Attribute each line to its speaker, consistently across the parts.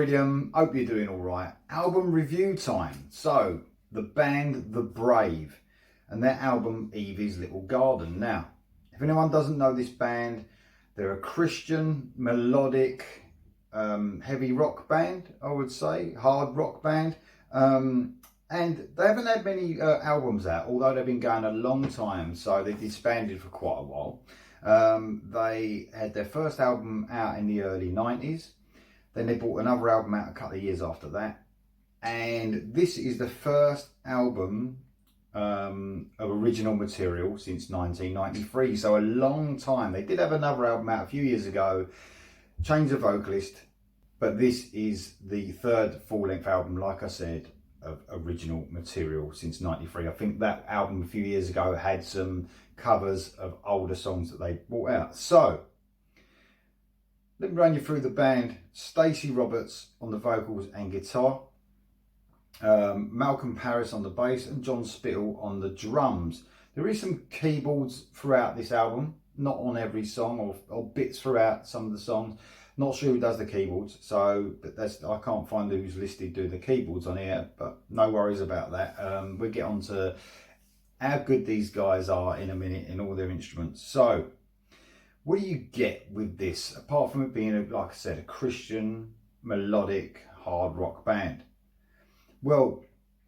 Speaker 1: Iridium, hope you're doing all right. Album review time. So, the band The Brave and their album Evie's Little Garden. Now, if anyone doesn't know this band, they're a Christian, melodic, heavy rock band, I would say, hard rock band. And they haven't had many albums out, although they've been going a long time, so they've disbanded for quite a while. They had their first album out in the early 90s. Then they brought another album out a couple of years after that. And this is the first album of original material since 1993. So a long time. They did have another album out a few years ago, changed the vocalist. But this is the third full-length album, like I said, of original material since 93. I think that album a few years ago had some covers of older songs that they brought out. So, let me run you through the band. Stacey Roberts on the vocals and guitar, Malcolm Parris on the bass, and John Spittle on the drums. There is some keyboards throughout this album, not on every song, or bits throughout some of the songs. Not sure who does the keyboards, but I can't find who's listed doing the keyboards on here, but no worries about that. We'll get on to how good these guys are in a minute in all their instruments. So, what do you get with this, apart from it being, like I said, a Christian, melodic, hard rock band? Well,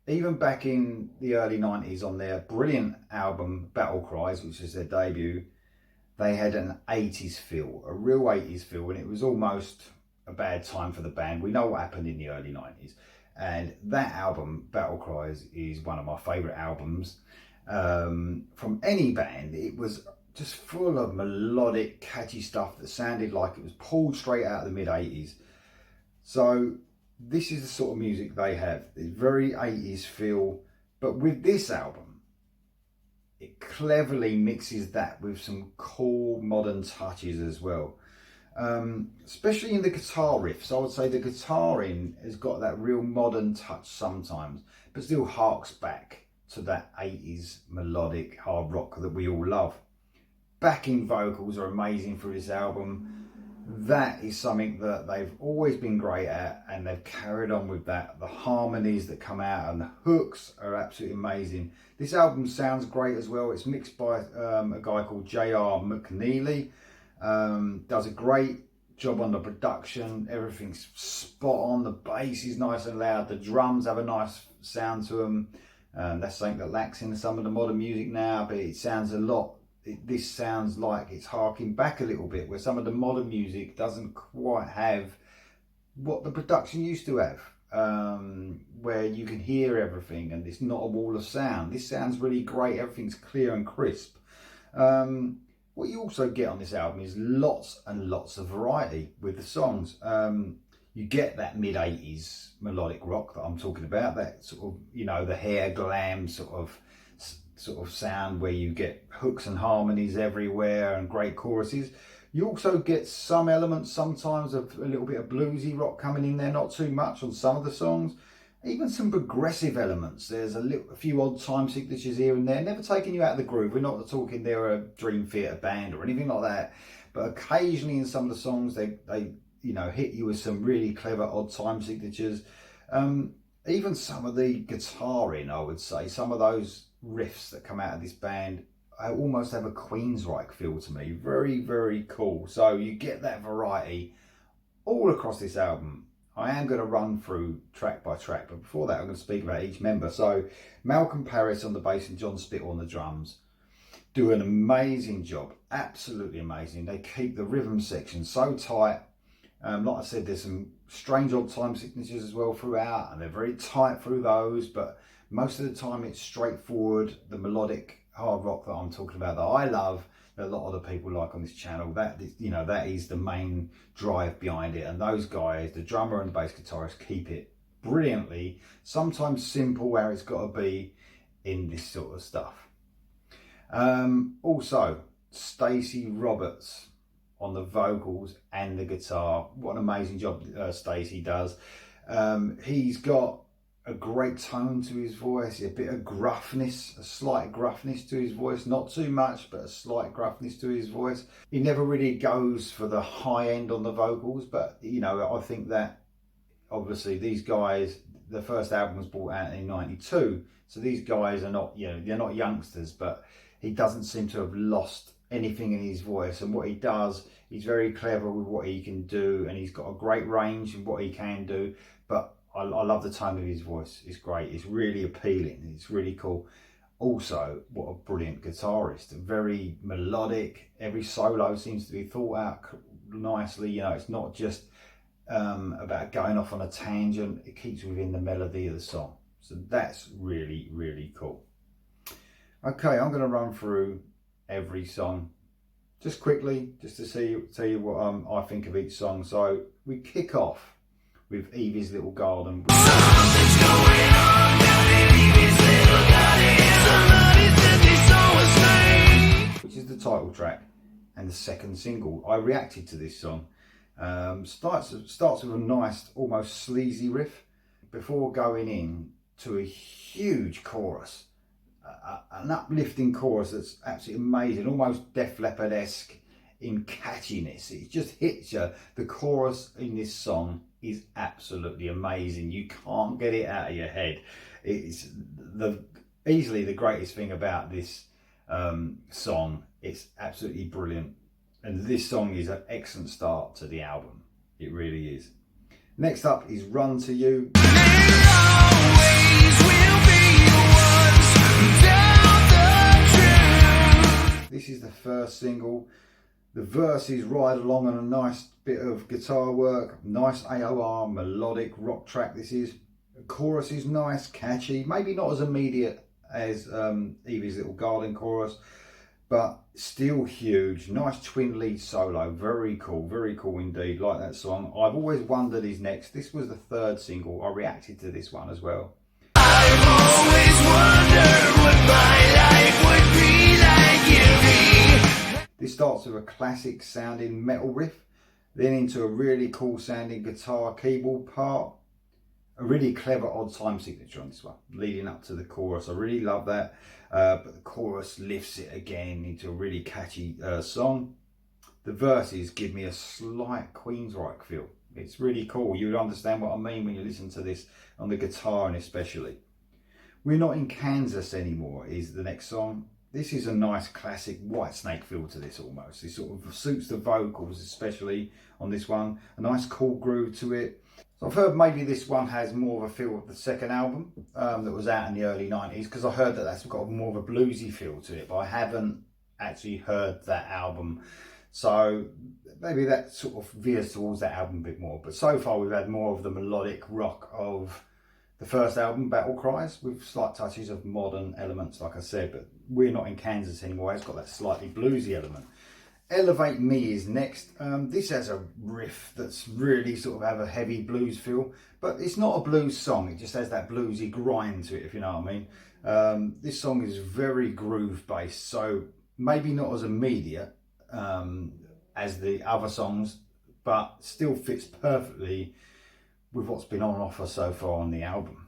Speaker 1: even back in the early 90s on their brilliant album, Battle Cries, which is their debut, they had an 80s feel, a real 80s feel, and it was almost a bad time for the band. We know what happened in the early 90s. And that album, Battle Cries, is one of my favourite albums from any band. It was just full of melodic, catchy stuff that sounded like it was pulled straight out of the mid-80s. So this is the sort of music they have. It's very 80s feel, but with this album, it cleverly mixes that with some cool modern touches as well. Especially in the guitar riffs. I would say the guitaring has got that real modern touch sometimes, but still harks back to that 80s melodic hard rock that we all love. Backing vocals are amazing for this album. That is something that they've always been great at, and they've carried on with that. The harmonies that come out and the hooks are absolutely amazing. This album sounds great as well. It's mixed by a guy called J.R. McNeely. Does a great job on the production. Everything's spot on. The bass is nice and loud. The drums have a nice sound to them. That's something that lacks in some of the modern music now, but it sounds a lot. This sounds like it's harking back a little bit, where some of the modern music doesn't quite have what the production used to have, where you can hear everything and it's not a wall of sound. This sounds really great. Everything's clear and crisp. What you also get on this album is lots and lots of variety with the songs. You get that mid-80s melodic rock that I'm talking about, that sort of, the hair glam sort of sound where you get hooks and harmonies everywhere and great choruses. You also get some elements sometimes of a little bit of bluesy rock coming in there, not too much on some of the songs. Even some progressive elements. There's a few odd time signatures here and there, never taking you out of the groove. We're not talking they're a Dream Theater band or anything like that, but occasionally in some of the songs they hit you with some really clever odd time signatures. Even some of the guitaring, I would say, some of those riffs that come out of this band, I almost have a Queensryche feel to me. Very, very cool. So you get that variety all across this album. I am going to run through track by track, but before that I'm going to speak about each member. So Malcolm Parris on the bass and John Spittle on the drums do an amazing job. Absolutely amazing. They keep the rhythm section so tight. Like I said, there's some strange odd time signatures as well throughout, and they're very tight through those, but most of the time it's straightforward. The melodic hard rock that I'm talking about, that I love, that a lot of the people like on this channel, that is the main drive behind it. And those guys, the drummer and the bass guitarist, keep it brilliantly. Sometimes simple, where it's got to be in this sort of stuff. Also, Stacey Roberts on the vocals and the guitar. What an amazing job Stacey does. He's got a great tone to his voice, a bit of gruffness, a slight gruffness to his voice, not too much, but a slight gruffness to his voice. He never really goes for the high end on the vocals, but I think that obviously these guys, the first album was brought out in '92, so these guys are not, you know, they're not youngsters, but he doesn't seem to have lost anything in his voice. And what he does, he's very clever with what he can do, and he's got a great range in what he can do. But I love the tone of his voice. It's great. It's really appealing. It's really cool. Also, what a brilliant guitarist. Very melodic. Every solo seems to be thought out nicely. You know, it's not just about going off on a tangent. It keeps within the melody of the song. So that's really, really cool. Okay, I'm going to run through every song just quickly, just to tell you what I think of each song. So we kick off with Evie's Little Garden, which is the title track and the second single. I reacted to this song. Starts with a nice, almost sleazy riff before going in to a huge chorus, an uplifting chorus that's absolutely amazing, almost Def Leppard-esque in catchiness. It just hits you. The chorus in this song is absolutely amazing. You can't get it out of your head. It's easily the greatest thing about this song. It's absolutely brilliant, and this song is an excellent start to the album. It really is. Next up is Run to You. This is the first single. The verses ride along on a nice bit of guitar work, nice AOR, melodic rock track this is. The chorus is nice, catchy, maybe not as immediate as Evie's Little Garden chorus, but still huge. Nice twin lead solo, very cool indeed, like that song. I've always wondered his next. This was the third single. I reacted to this one as well. I've always wondered what my life would be like, Evie. This starts with a classic sounding metal riff, then into a really cool sounding guitar keyboard part. A really clever odd time signature on this one, leading up to the chorus. I really love that. But the chorus lifts it again into a really catchy song. The verses give me a slight Queensryche feel. It's really cool. You would understand what I mean when you listen to this on the guitar, and especially. We're Not in Kansas Anymore is the next song. This is a nice classic Whitesnake feel to this almost. It sort of suits the vocals, especially on this one. A nice cool groove to it. So I've heard maybe this one has more of a feel of the second album that was out in the early 90s, because I heard that that's got more of a bluesy feel to it, but I haven't actually heard that album. So maybe that sort of veers towards that album a bit more. But so far we've had more of the melodic rock of the first album, Battle Cries, with slight touches of modern elements, like I said. But We're Not in Kansas Anymore, it's got that slightly bluesy element. Elevate Me is next. This has a riff that's really sort of have a heavy blues feel, but it's not a blues song. It just has that bluesy grind to it, if you know what I mean. This song is very groove based, so maybe not as immediate as the other songs, but still fits perfectly with what's been on offer so far on the album.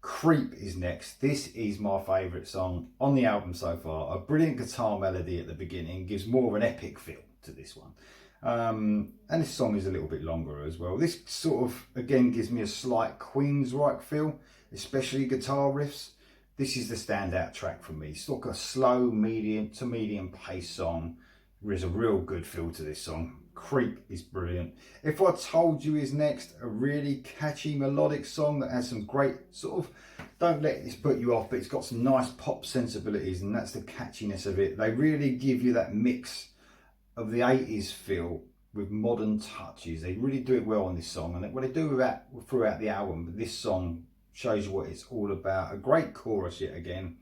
Speaker 1: Creep is next. This is my favourite song on the album so far. A brilliant guitar melody at the beginning gives more of an epic feel to this one. And this song is a little bit longer as well. This sort of, again, gives me a slight Queensryche feel, especially guitar riffs. This is the standout track for me. It's like a slow, medium to medium pace song. There is a real good feel to this song. Creep is brilliant. If I Told You is next, a really catchy melodic song that has some great sort of, don't let this put you off, but it's got some nice pop sensibilities, and that's the catchiness of it. They really give you that mix of the 80s feel with modern touches. They really do it well on this song, and what they do with that throughout the album, but this song shows you what it's all about. A great chorus yet again.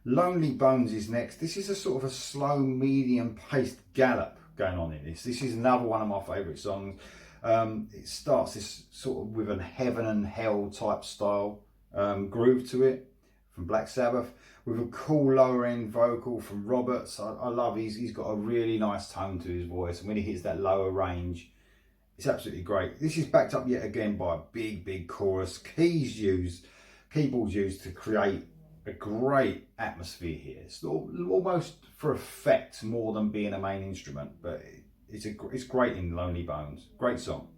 Speaker 1: Lonely Bones is next. This is a sort of a slow, medium paced gallop going on in this. This is another one of my favourite songs. It starts this sort of with a heaven and hell type style groove to it from Black Sabbath, with a cool lower end vocal from Roberts. I love he's got a really nice tone to his voice, and when he hits that lower range, it's absolutely great. This is backed up yet again by a big chorus. Keyboards used to create a great atmosphere here. It's almost for effect more than being a main instrument, but it's great in Lonely Bones. Great song.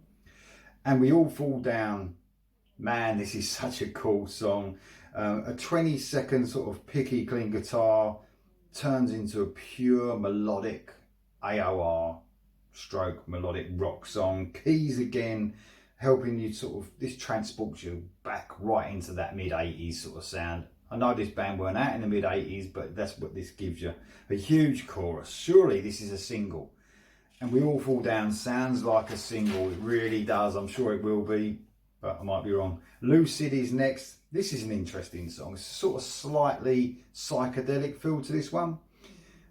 Speaker 1: And We All Fall Down. Man, this is such a cool song. A 20-second sort of picky clean guitar turns into a pure melodic AOR stroke melodic rock song. Keys again, helping you sort of, this transports you back right into that mid-80s sort of sound. I know this band weren't out in the mid-80s, but that's what this gives you. A huge chorus. Surely this is a single. And We All Fall Down sounds like a single. It really does. I'm sure it will be, but I might be wrong. Lucid is next. This is an interesting song. It's sort of slightly psychedelic feel to this one.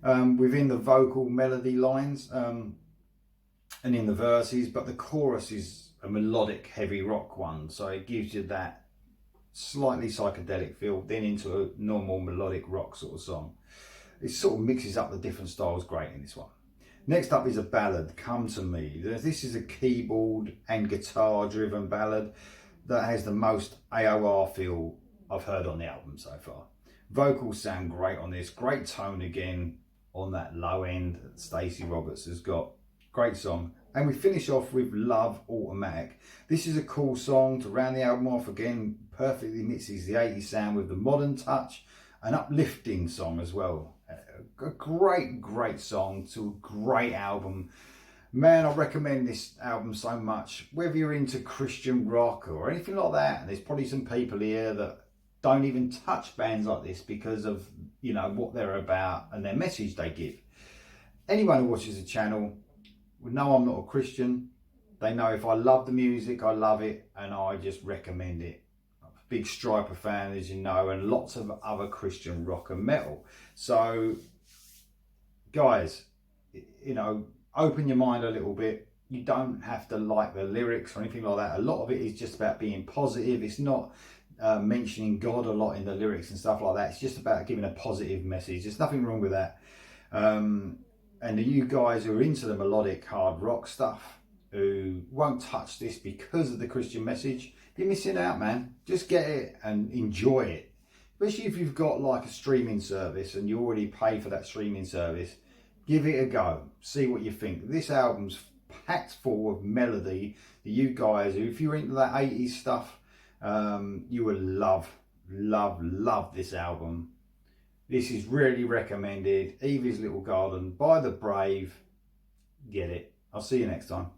Speaker 1: Within the vocal melody lines and in the verses, but the chorus is a melodic heavy rock one, so it gives you that slightly psychedelic feel, then into a normal melodic rock sort of song. It sort of mixes up the different styles great in this one. Next up is a ballad, Come to Me. This is a keyboard and guitar driven ballad that has the most AOR feel I've heard on the album so far. Vocals sound great on this, great tone again on that low end that Stacey Roberts has got. Great song. And we finish off with Love Automatic. This is a cool song to round the album off. Again, perfectly mixes the 80s sound with the modern touch. An uplifting song as well. A great song to a great album. Man, I recommend this album so much. Whether you're into Christian rock or anything like that, and there's probably some people here that don't even touch bands like this because of, you know, what they're about and their message they give. Anyone who watches the channel would know I'm not a Christian. They know if I love the music, I love it, and I just recommend it. I'm a big Striper fan, as you know, and lots of other Christian rock and metal. So, guys, you know, open your mind a little bit. You don't have to like the lyrics or anything like that. A lot of it is just about being positive. It's not mentioning God a lot in the lyrics and stuff like that. It's just about giving a positive message. There's nothing wrong with that. And you guys who are into the melodic hard rock stuff, who won't touch this because of the Christian message, you're missing out, man. Just get it and enjoy it. Especially if you've got like a streaming service and you already pay for that streaming service, give it a go. See what you think. This album's packed full of melody that you guys, if you're into that 80s stuff, you will love this album. This is really recommended. Evie's Little Garden by The Brave. Get it. I'll see you next time.